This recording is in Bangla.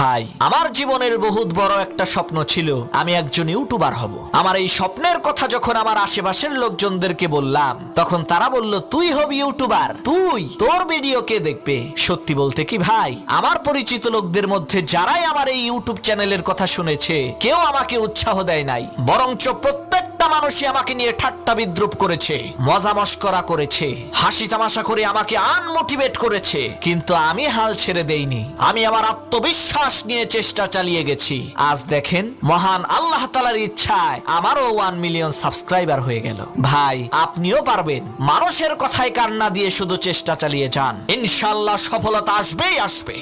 ভাই, আমার জীবনের বহুত বড় একটা স্বপ্ন ছিল আমি একজন ইউটিউবার হব। আমার এই স্বপ্নের কথা যখন আমার আশেপাশের লোকজনদেরকে বললাম, তখন তারা বলল, তুই হবি ইউটিউবার, তুই, তোর ভিডিও কে দেখবে? সত্যি বলতে কি ভাই, আমার পরিচিত লোকদের মধ্যে যারাই আমার এই ইউটিউব চ্যানেলের কথা শুনেছে, কেউ আমাকে উৎসাহ দেয় নাই, বরঞ্চ প্রত্যেকটা মানুষই আমাকে নিয়ে ঠাট্টা বিদ্রুপ করেছে, মজা মস্করা করেছে, হাসি তামাশা করে আমাকে আনমোটিভেট করেছে। কিন্তু আমি হাল ছেড়ে দেইনি। আমি আমার আত্মবিশ্বাস নিয়ে চেষ্টা চালিয়ে গেছি। আজ দেখেন, মহান আল্লাহ তাআলার ইচ্ছায় আমারও 1 মিলিয়ন সাবস্ক্রাইবার হয়ে গেল। ভাই, আপনিও পারবেন। মানুষের কথায় কান্না দিয়ে শুধু চেষ্টা চালিয়ে যান, ইনশাআল্লাহ সফলতা আসবেই আসবে।